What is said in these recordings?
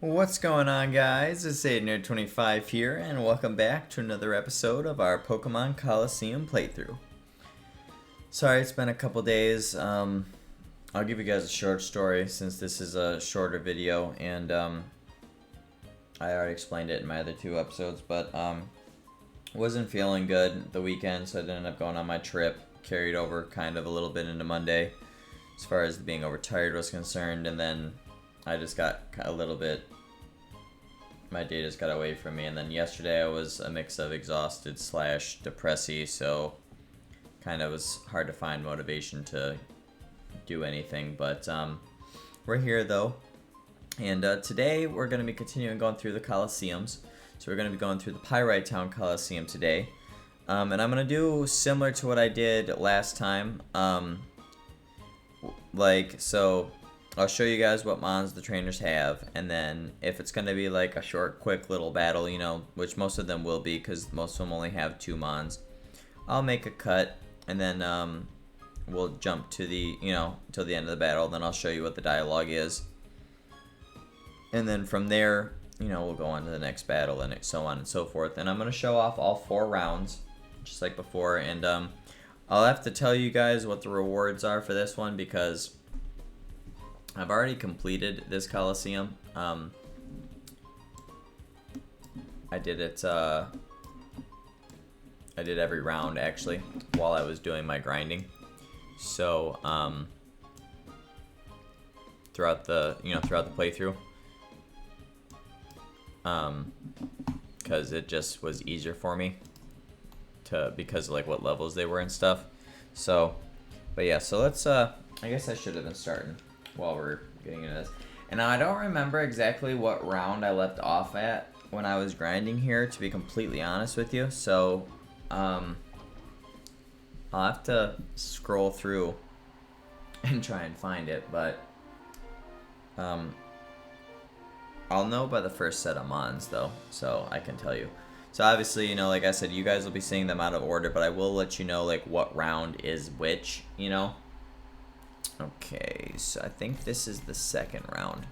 What's going on, guys? It's Nerd25 here, and welcome back to another episode of our Pokemon Colosseum playthrough. Sorry, it's been a couple days. I'll give you guys a short story since this is a shorter video, and I already explained it in my other two episodes, but wasn't feeling good the weekend, so I ended up going on my trip, carried over kind of a little bit into Monday as far as being overtired was concerned, and then I just got a little bit, my day just got away from me, and then yesterday I was a mix of exhausted slash depressy, so kind of was hard to find motivation to do anything, but we're here though, and today we're going to be continuing going through the Colosseums. So we're going to be going through the Pyrite Town Colosseum today, and I'm going to do similar to what I did last time, so I'll show you guys what mons the trainers have, and then if it's going to be like a short, quick little battle, you know, which most of them will be because most of them only have 2 mons, I'll make a cut, and then we'll jump to the, till the end of the battle, then I'll show you what the dialogue is. And then from there, we'll go on to the next battle and so on and so forth. And I'm going to show off all 4 rounds, just like before, and I'll have to tell you guys what the rewards are for this one because I've already completed this Colosseum. I did it, I did every round actually while I was doing my grinding. So, throughout the playthrough. Because it just was easier for me because of like what levels they were and stuff. So, but yeah, so let's, I guess I should have been starting while we're getting into this. And now I don't remember exactly what round I left off at when I was grinding here, to be completely honest with you. So, I'll have to scroll through and try and find it, but, I'll know by the first set of mons though, so I can tell you. So obviously, like I said, you guys will be seeing them out of order, but I will let you know like what round is which, Okay, so I think this is the second round.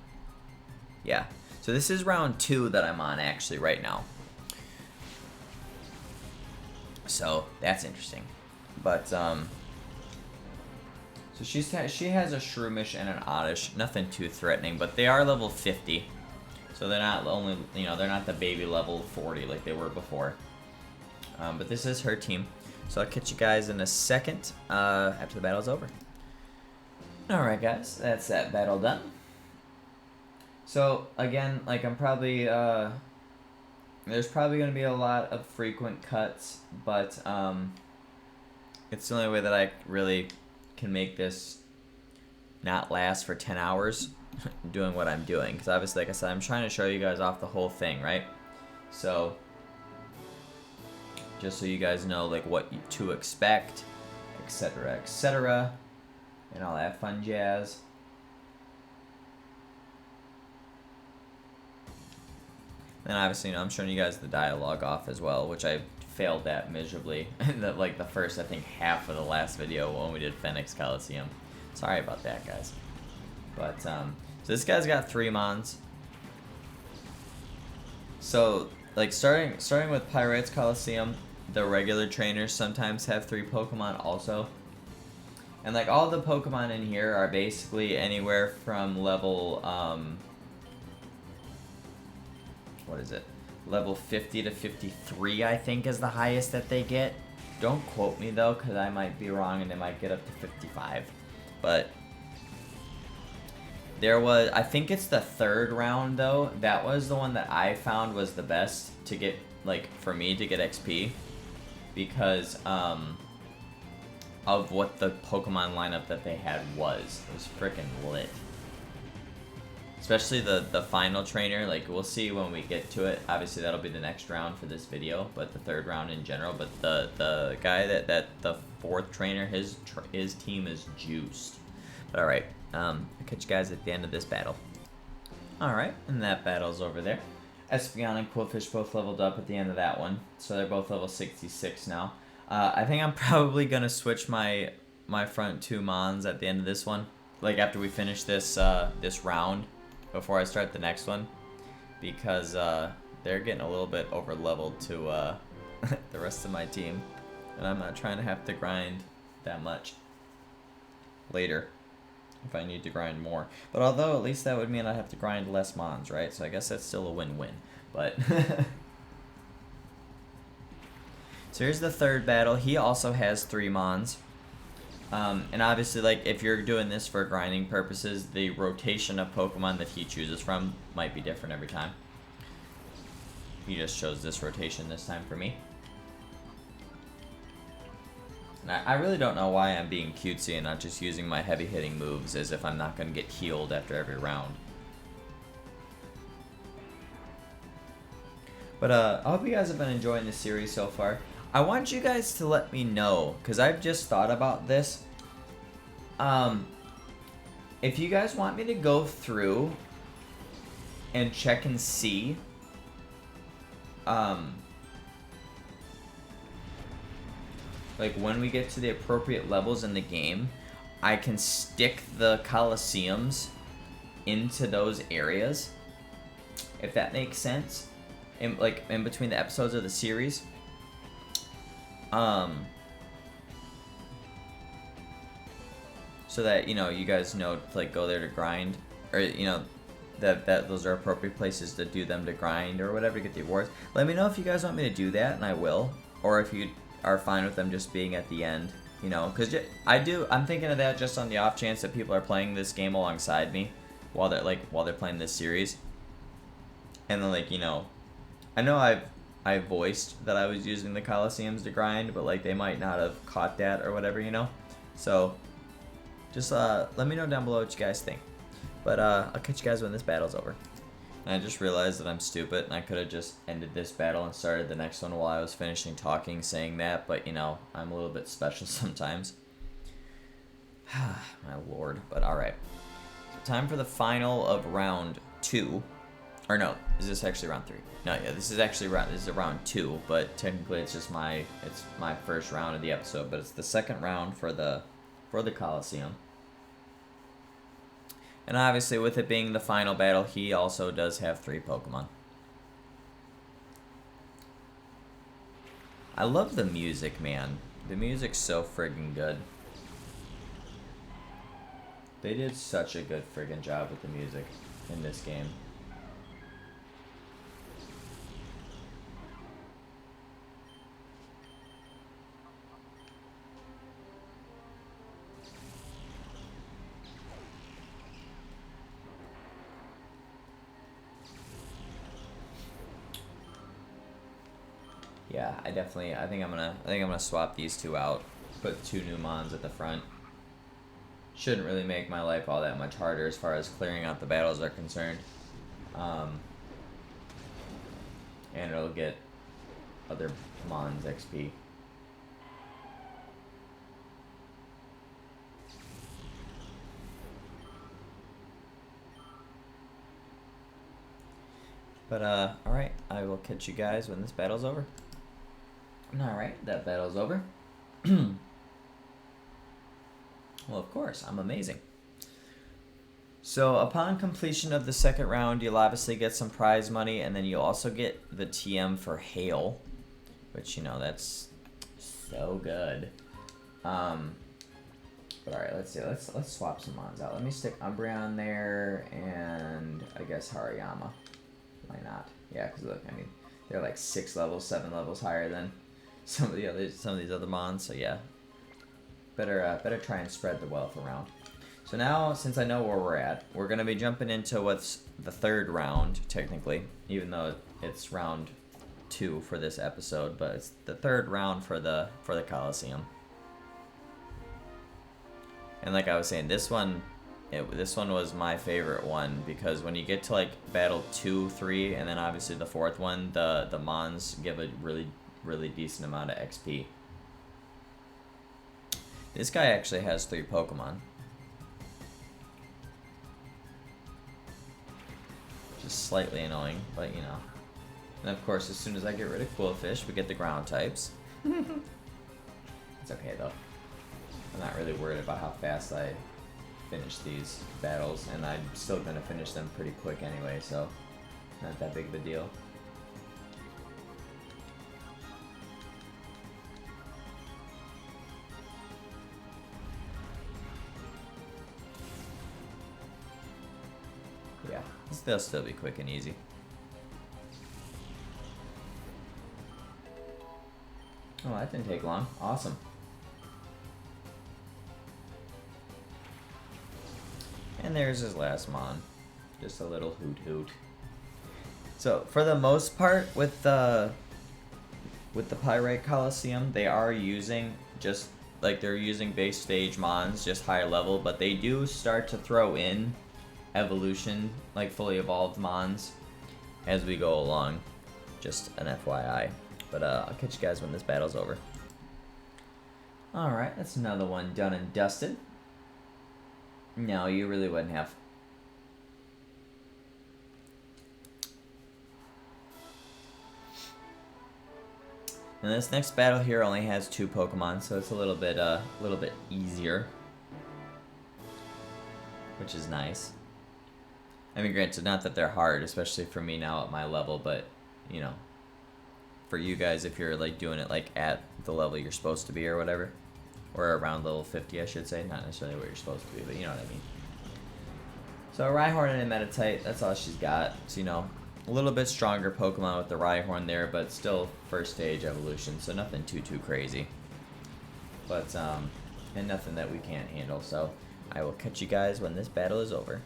Yeah, so this is round 2 that I'm on actually right now. So that's interesting. But so she has a Shroomish and an Oddish, nothing too threatening, but they are level 50. So they're not only, they're not the baby level 40 like they were before. But this is her team. So I'll catch you guys in a second after the battle's over. Alright guys, that's that battle done. So again, like I'm probably, there's probably going to be a lot of frequent cuts, but it's the only way that I really can make this not last for 10 hours doing what I'm doing. Because obviously, like I said, I'm trying to show you guys off the whole thing, right? So, just so you guys know like what to expect, etc., and all that fun jazz. Then obviously, I'm showing you guys the dialogue off as well, which I failed at miserably. Like the first, I think, half of the last video when we did Phoenix Colosseum. Sorry about that, guys. But so this guy's got 3 mons. So like starting with Pyrite's Colosseum, the regular trainers sometimes have 3 Pokemon also. And like all the Pokemon in here are basically anywhere from level what is it? Level 50 to 53, I think, is the highest that they get. Don't quote me though, because I might be wrong and they might get up to 55. But there was, I think it's the 3rd round though, that was the one that I found was the best to get, like, for me to get XP. Because, of what the Pokemon lineup that they had was. It was freaking lit. Especially the final trainer, like, we'll see when we get to it. Obviously, that'll be the next round for this video, but the 3rd round in general. But the guy that the 4th trainer, his team is juiced. But alright, I'll catch you guys at the end of this battle. Alright, and that battle's over there. Espeon and Quillfish both leveled up at the end of that one, so they're both level 66 now. I think I'm probably gonna switch my front 2 mons at the end of this one. Like after we finish this this round, before I start the next one. because they're getting a little bit over leveled to the rest of my team, and I'm not trying to have to grind that much later if I need to grind more. But although at least that would mean I have to grind less mons, right? So I guess that's still a win-win. But so here's the third battle. He also has 3 mons. And obviously, like, if you're doing this for grinding purposes, the rotation of Pokemon that he chooses from might be different every time. He just chose this rotation this time for me. And I really don't know why I'm being cutesy and not just using my heavy-hitting moves as if I'm not going to get healed after every round. But I hope you guys have been enjoying this series so far. I want you guys to let me know, because I've just thought about this. If you guys want me to go through and check and see like when we get to the appropriate levels in the game, I can stick the Colosseums into those areas, if that makes sense, in between the episodes of the series. So that, you know, you guys know to, like, go there to grind, or, you know, that those are appropriate places to do them to grind or whatever to get the awards. Let me know if you guys want me to do that, and I will, or if you are fine with them just being at the end, you know, because I'm thinking of that just on the off chance that people are playing this game alongside me while they're playing this series, and then, like, you know, I know I voiced that I was using the Colosseums to grind, but, like, they might not have caught that or whatever, you know, so just let me know down below what you guys think. But I'll catch you guys when this battle's over. And I just realized that I'm stupid, and I could have just ended this battle and started the next one while I was finishing talking, saying that, but, you know, I'm a little bit special sometimes. My lord. But alright. So time for the final of round 2. Or no, is this actually round 3? No, yeah, this is round 2, but technically it's just my first round of the episode, but it's the second round for the Colosseum. And obviously, with it being the final battle, he also does have 3 Pokemon. I love the music, man. The music's so friggin' good. They did such a good friggin' job with the music in this game. Yeah, I think I'm gonna swap these 2 out. Put 2 new mons at the front. Shouldn't really make my life all that much harder as far as clearing out the battles are concerned. And it'll get other mons XP. But alright, I will catch you guys when this battle's over. Alright, that battle's over. Well, of course, I'm amazing. So, upon completion of the second round, you'll obviously get some prize money, and then you'll also get the TM for Hail, which, you know, that's so good. But alright, let's see. Let's swap some mons out. Let me stick Umbreon there, and I guess Hariyama. Why not? Yeah, because look, I mean, they're like 6 levels, 7 levels higher than some of these other mons. So yeah, better try and spread the wealth around. So now, since I know where we're at, we're gonna be jumping into what's the third round technically, even though it's round 2 for this episode, but it's the third round for the Colosseum. And like I was saying, this one was my favorite one, because when you get to like battle 2, 3, and then obviously the 4th one, the mons give a really decent amount of XP. This guy actually has 3 Pokemon. Just slightly annoying, but you know. And of course, as soon as I get rid of Quillfish, we get the ground types. It's okay though. I'm not really worried about how fast I finish these battles, and I'm still gonna finish them pretty quick anyway, so Not that big of a deal. Yeah, they'll still be quick and easy. Oh, that didn't take long. Awesome. And there's his last mon. Just a little hoot hoot. So for the most part with the Pyrite Colosseum, they are using just like they're using base stage mons, just higher level, but they do start to throw in evolution, like fully evolved mons as we go along. Just an FYI. But I'll catch you guys when this battle's over. Alright, that's another one done and dusted. No, you really wouldn't have. And this next battle here only has 2 Pokemon, so it's a little bit easier, which is nice. I mean, granted, not that they're hard, especially for me now at my level, but you know, for you guys, if you're like doing it like at the level you're supposed to be or whatever, or around level 50, I should say, not necessarily where you're supposed to be, but you know what I mean. So Rhyhorn and a Meditite, that's all she's got. So, you know, a little bit stronger Pokemon with the Rhyhorn there, but still first stage evolution, so nothing too crazy. But, and nothing that we can't handle, so I will catch you guys when this battle is over.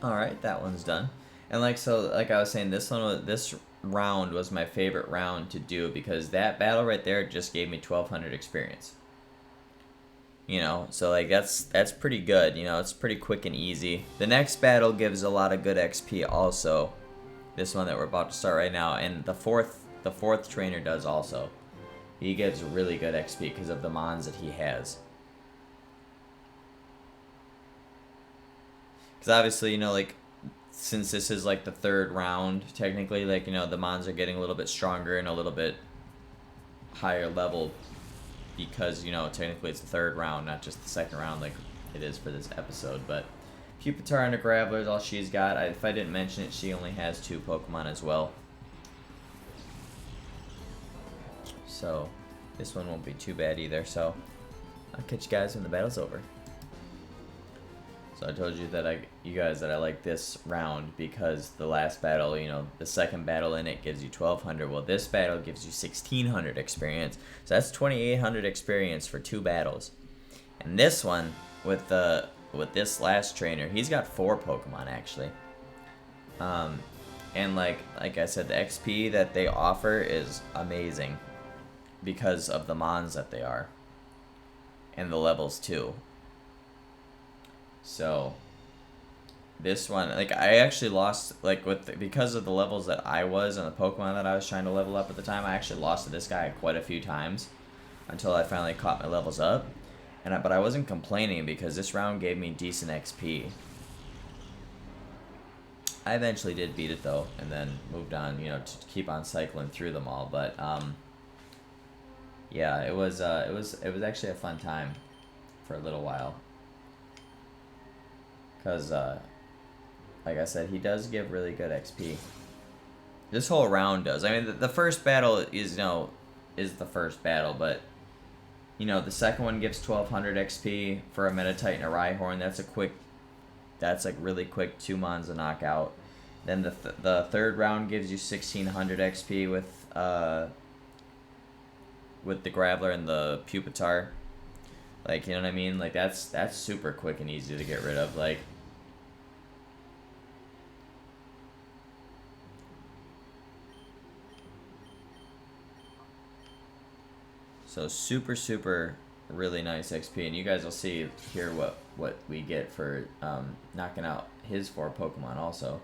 Alright, that one's done. And like I was saying, this round was my favorite round to do because that battle right there just gave me 1200 experience. You know, so like that's pretty good. You know, it's pretty quick and easy. The next battle gives a lot of good XP also. This one that we're about to start right now, and the fourth trainer does also. He gives really good XP because of the mons that he has. Because obviously, you know, like since this is like the 3rd round, technically, like, you know, the mons are getting a little bit stronger and a little bit higher level. Because, you know, technically it's the 3rd round, not just the 2nd round like it is for this episode. But Pupitar and a Graveler is all she's got. If I didn't mention it, she only has 2 Pokemon as well. So this one won't be too bad either. So I'll catch you guys when the battle's over. So I told you that you guys that I like this round because the last battle, you know, the 2nd battle in it gives you 1200. Well, this battle gives you 1600 experience. So that's 2800 experience for 2 battles. And this one with this last trainer, he's got 4 Pokemon actually. And like I said, the XP that they offer is amazing because of the mons that they are. And the levels too. So this one, like, I actually lost, like, because of the levels that I was and the Pokemon that I was trying to level up at the time, I actually lost to this guy quite a few times until I finally caught my levels up. But I wasn't complaining because this round gave me decent XP. I eventually did beat it though, and then moved on, you know, to keep on cycling through them all. But yeah, it was actually a fun time for a little while. Because, like I said, he does give really good XP. This whole round does. I mean, the first battle is, you know, is the first battle, but, you know, the second one gives 1200 XP for a Meditite and a Rhyhorn. That's like really quick 2 mons to knock out. Then the 3rd round gives you 1600 XP with the Graveler and the Pupitar. Like, you know what I mean? Like, that's super quick and easy to get rid of. Like, so super really nice XP, and you guys will see here what we get for knocking out his 4 Pokemon also.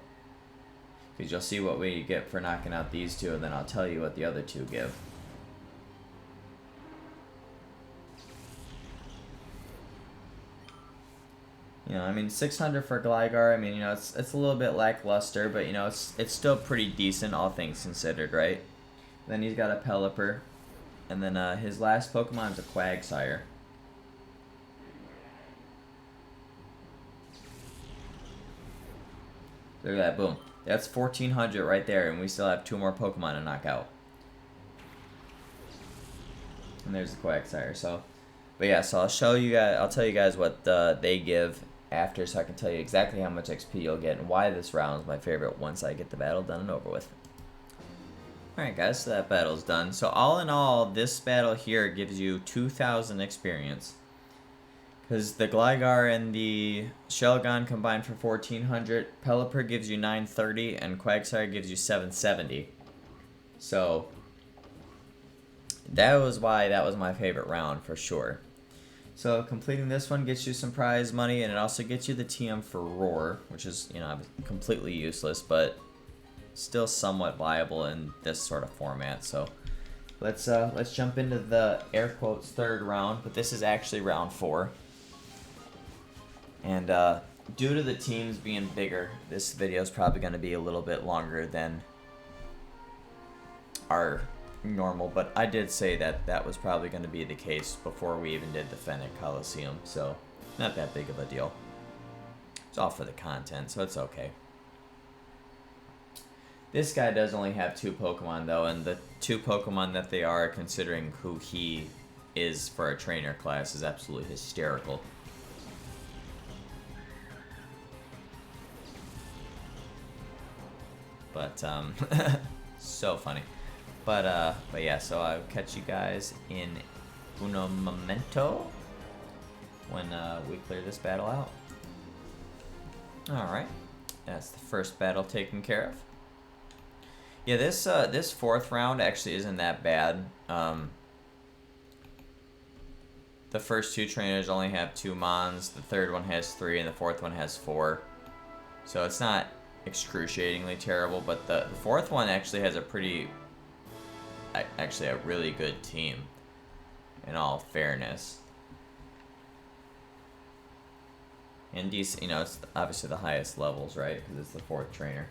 Because you'll see what we get for knocking out these 2, and then I'll tell you what the other 2 give. You know, I mean, 600 for Gligar, I mean, you know, it's a little bit lackluster, but, you know, it's still pretty decent, all things considered, right? Then he's got a Pelipper, and then his last Pokemon is a Quagsire. Look at that, boom. That's 1,400 right there, and we still have 2 more Pokemon to knock out. And there's the Quagsire. So, but yeah, so I'll tell you guys what they give after, so I can tell you exactly how much XP you'll get and why this round is my favorite once I get the battle done and over with. Alright guys, so that battle's done. So all in all, this battle here gives you 2,000 experience. Because the Gligar and the Shelgon combined for 1,400, Pelipper gives you 930, and Quagsire gives you 770. So that was why that was my favorite round for sure. So completing this one gets you some prize money, and it also gets you the TM for Roar, which is, you know, completely useless, but still somewhat viable in this sort of format. So let's jump into the air quotes third round, but this is actually round 4. And due to the teams being bigger, this video is probably going to be a little bit longer than our normal, but I did say that that was probably going to be the case before we even did the Fennec Colosseum, so not that big of a deal. It's all for the content, so it's okay. This guy does only have 2 Pokemon though, and the 2 Pokemon that they are, considering who he is for a trainer class, is absolutely hysterical. But so funny. But yeah, so I'll catch you guys in uno momento when we clear this battle out. Alright, that's the first battle taken care of. Yeah, this 4th round actually isn't that bad. The first 2 trainers only have 2 Mons, the 3rd one has 3, and the 4th one has 4. So it's not excruciatingly terrible, but the 4th one actually has a really good team, in all fairness. And decent, you know, it's obviously the highest levels, right? Because it's the 4th trainer.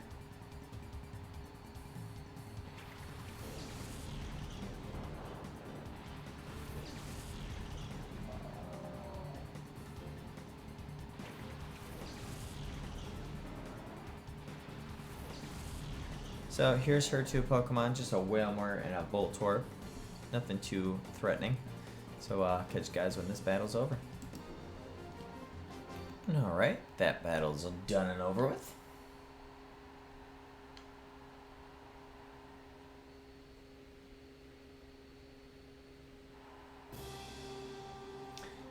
So here's her 2 Pokemon, just a Wailmer and a Voltorb. Nothing too threatening. So catch you guys when this battle's over. Alright, that battle's done and over with.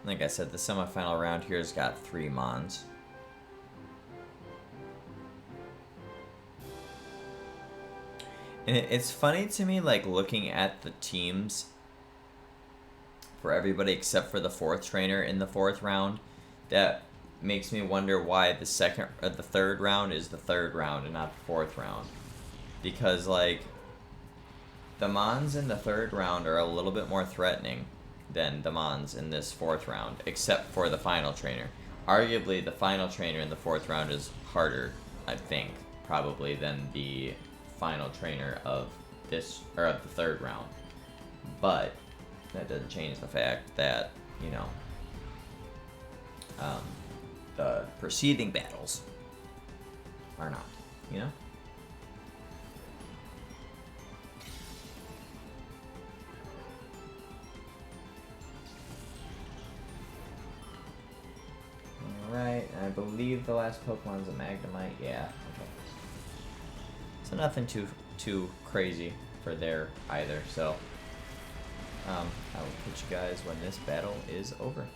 Like I said, the semifinal round here has got 3 Mons. And it's funny to me, like, looking at the teams for everybody except for the 4th trainer in the 4th round, that makes me wonder why the 3rd round is the 3rd round and not the 4th round. Because, like, the Mons in the 3rd round are a little bit more threatening than the Mons in this 4th round, except for the final trainer. Arguably, the final trainer in the 4th round is harder, I think, probably, than the final trainer of this, or of the 3rd round. But that doesn't change the fact that, you know, the preceding battles are not, you know? Alright, I believe the last Pokemon's a Magnemite. Yeah, okay. So nothing too crazy for there either, so I will catch you guys when this battle is over.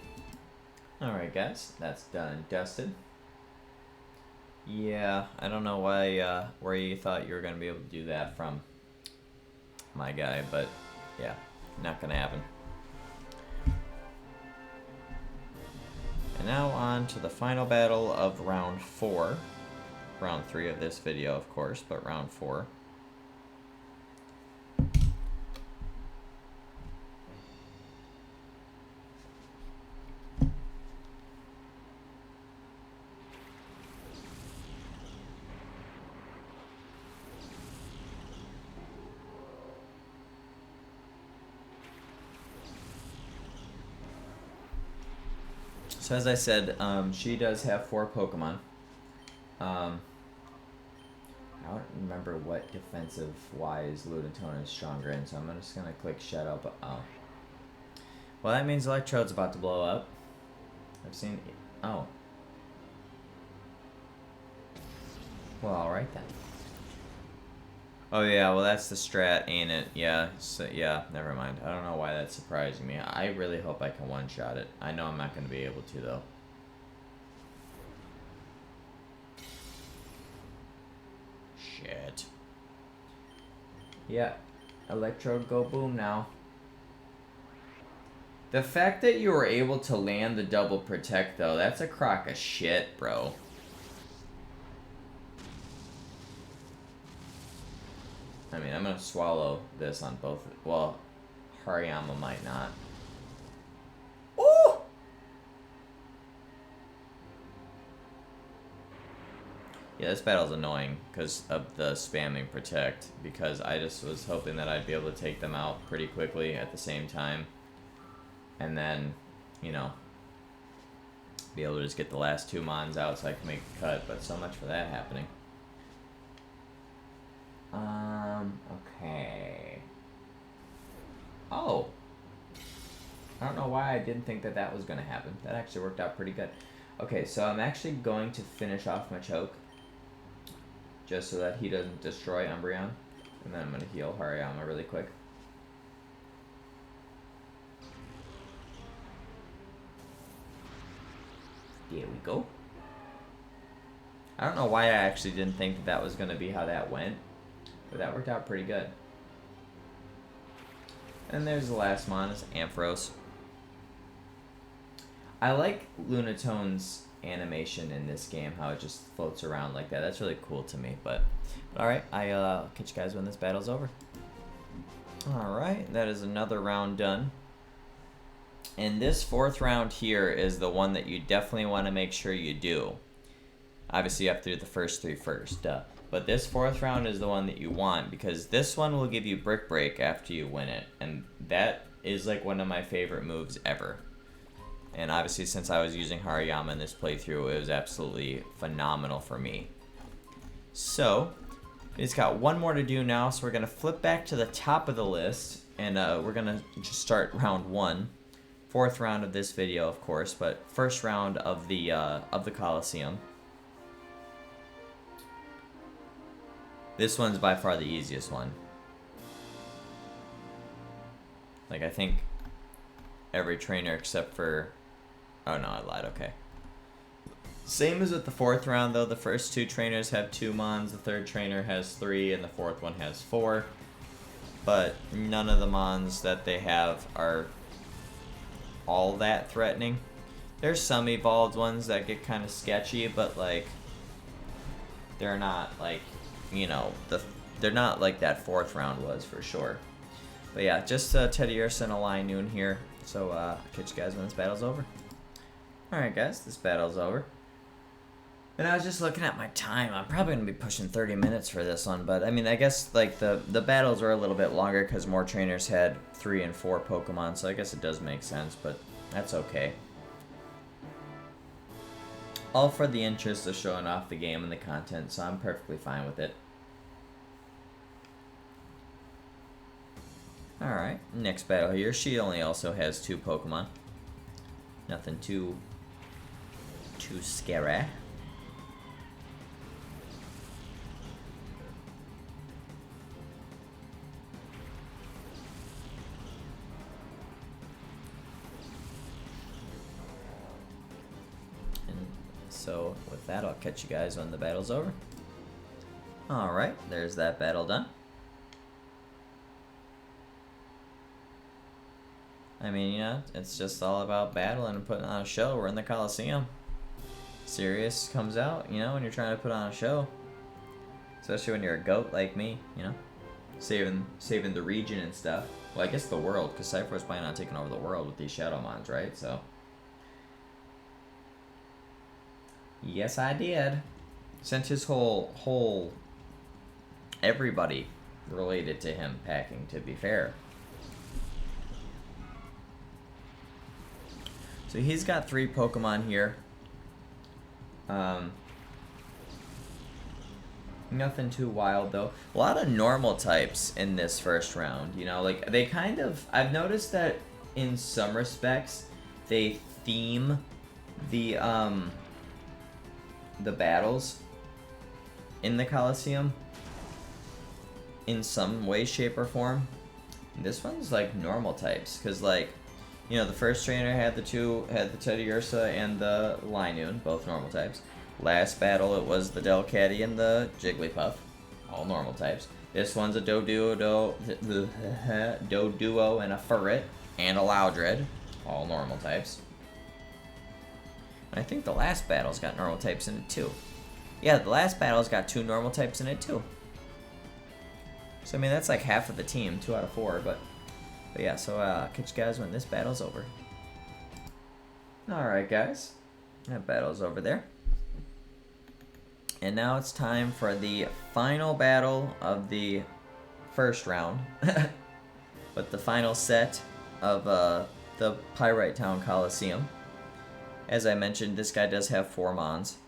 Alright guys, that's done and dusted. Yeah, I don't know why where you thought you were going to be able to do that from, my guy, but yeah, not going to happen. And now on to the final battle of round 4. Round 3 of this video, of course, but round 4. So as I said, she does have 4 Pokemon. I remember what defensive-wise Lunatone is stronger in, so I'm just gonna click shut up. Oh. Well, that means Electrode's about to blow up. I've seen... Oh. Well, alright then. Oh yeah, well that's the strat, ain't it? Yeah, so, yeah, never mind. I don't know why that's surprising me. I really hope I can one-shot it. I know I'm not going to be able to, though. Shit. Yeah, Electrode go boom now. The fact that you were able to land the double protect, though, that's a crock of shit, bro. I mean, I'm gonna swallow this on both. Well, Hariyama might not. Ooh! Yeah, this battle's annoying because of the spamming protect. Because I just was hoping that I'd be able to take them out pretty quickly at the same time. And then, you know, be able to just get the last 2 mons out so I can make the cut. But so much for that happening. Okay. Oh. I don't know why I didn't think that that was going to happen. That actually worked out pretty good. Okay, so I'm actually going to finish off my choke. Just so that he doesn't destroy Umbreon. And then I'm going to heal Hariyama really quick. There we go. I don't know why I actually didn't think that that was going to be how that went. But that worked out pretty good. And there's the last mon, is Ampharos. I like Lunatone's animation in this game, how it just floats around like that. That's really cool to me. But alright, I'll catch you guys when this battle's over. Alright, that is another round done. And this 4th round here is the one that you definitely want to make sure you do. Obviously, you have to do the first 3 first, duh. But this 4th round is the one that you want, because this one will give you Brick Break after you win it. And that is like one of my favorite moves ever. And obviously, since I was using Hariyama in this playthrough, it was absolutely phenomenal for me. So, it's got one more to do now, so we're going to flip back to the top of the list. And we're going to just start round 1. 4th round of this video, of course, but first round of the Colosseum. This one's by far the easiest one. Like, I think every trainer except for... Oh, no, I lied. Okay. Same as with the 4th round, though. The first 2 trainers have 2 mons. The 3rd trainer has 3, and the 4th one has 4. But none of the mons that they have are all that threatening. There's some evolved ones that get kind of sketchy, but, like, they're not, like... You know, they're not like that 4th round was, for sure. But yeah, just Teddy Ursa and a Linoon here. So, catch you guys when this battle's over. Alright guys, this battle's over. And I was just looking at my time. I'm probably going to be pushing 30 minutes for this one. But, I mean, I guess, like, the battles were a little bit longer because more trainers had 3 and 4 Pokemon. So I guess it does make sense, but that's okay. All for the interest of showing off the game and the content, so I'm perfectly fine with it. Alright, next battle here. She only also has 2 Pokemon. Nothing too scary. So with that, I'll catch you guys when the battle's over. Alright, there's that battle done. I mean, you know, it's just all about battling and putting on a show. We're in the Colosseum. Sirius comes out, you know, when you're trying to put on a show. Especially when you're a goat like me, you know. Saving the region and stuff. Well, I guess the world, because Cypher's planning on taking over the world with these Shadow Mons, right? So... Yes, I did. Sent his whole everybody related to him packing, to be fair. So he's got 3 Pokemon here. Nothing too wild though. A lot of normal types in this first round. You know, like they kind of. I've noticed that in some respects, they theme the battles in the Colosseum in some way, shape, or form. This one's like normal types, cause like, you know, the first trainer had the Teddiursa and the Linoon, both normal types. Last battle it was the Delcatty and the Jigglypuff, all normal types. This one's a Doduo and a Furret and a Loudred, all normal types. And I think the last battle's got normal types in it too. Yeah, the last battle's got 2 normal types in it too. So I mean that's like half of the team, 2 out of 4, but yeah, so catch you guys when this battle's over. Alright guys, that battle's over there. And now it's time for the final battle of the first round. But the final set of the Pyrite Town Colosseum. As I mentioned, this guy does have 4 Mons.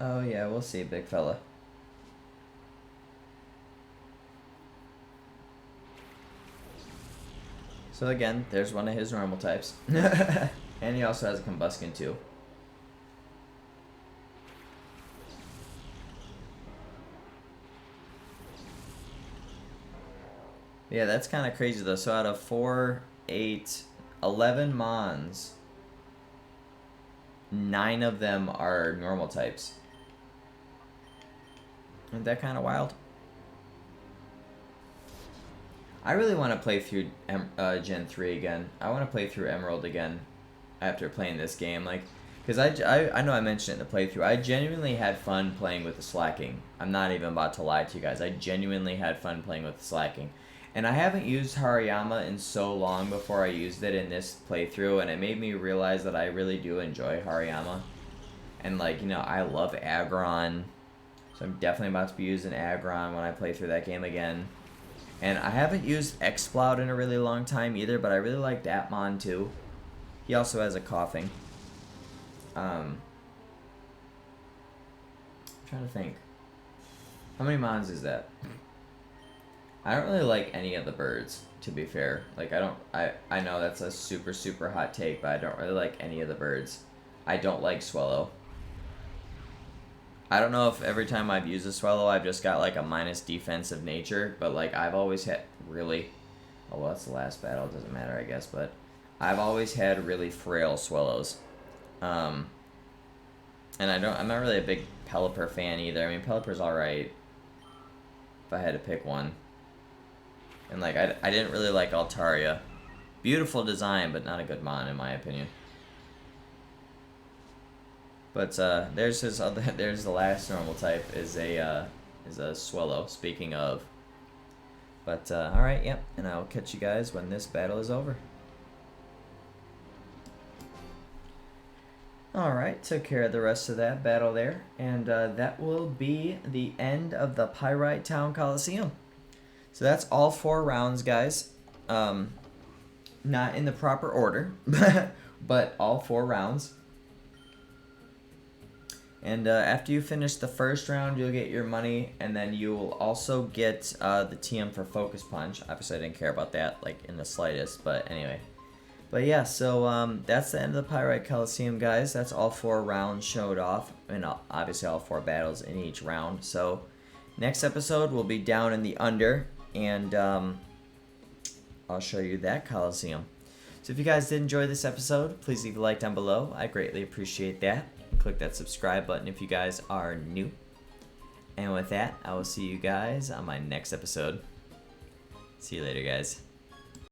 Oh yeah, we'll see, big fella. So again, there's one of his normal types. And he also has a Combuskin too. Yeah, that's kind of crazy though. So out of 4, 8, 11 Mons, 9 of them are normal types. Isn't that kind of wild? I really want to play through Gen 3 again. I want to play through Emerald again after playing this game. Like, because I know I mentioned it in the playthrough. I genuinely had fun playing with the slacking. I'm not even about to lie to you guys. I genuinely had fun playing with the slacking. And I haven't used Hariyama in so long before I used it in this playthrough, and it made me realize that I really do enjoy Hariyama. And, like, you know, I love Aggron. So I'm definitely about to be using Aggron when I play through that game again. And I haven't used Exploud in a really long time either, but I really like Datmon too. He also has a coughing. I'm trying to think. How many Mons is that? I don't really like any of the birds, to be fair. Like, I know that's a super, super hot take, but I don't really like any of the birds. I don't like Swellow. I don't know if every time I've used a Swellow, I've just got, like, a minus defensive nature, but, like, I've always had really... Oh, well, that's the last battle. It doesn't matter, I guess, but I've always had really frail Swellows. And I'm not really a big Pelipper fan either. I mean, Pelipper's alright, if I had to pick one. And, like, I didn't really like Altaria. Beautiful design, but not a good Mon, in my opinion. But there's his other. There's the last normal type is a Swellow. Speaking of. But all right, yep. And I'll catch you guys when this battle is over. All right, took care of the rest of that battle there, and that will be the end of the Pyrite Town Colosseum. So that's all 4 rounds, guys. Not in the proper order, but all 4 rounds. And after you finish the first round, you'll get your money, and then you will also get the TM for Focus Punch. Obviously, I didn't care about that, like, in the slightest, but anyway. But yeah, so that's the end of the Pyrite Colosseum, guys. That's all 4 rounds showed off, and obviously all 4 battles in each round. So next episode will be Down in the Under, and I'll show you that Colosseum. So if you guys did enjoy this episode, please leave a like down below. I greatly appreciate that. Click that subscribe button if you guys are new. And with that, I will see you guys on my next episode. See you later, guys.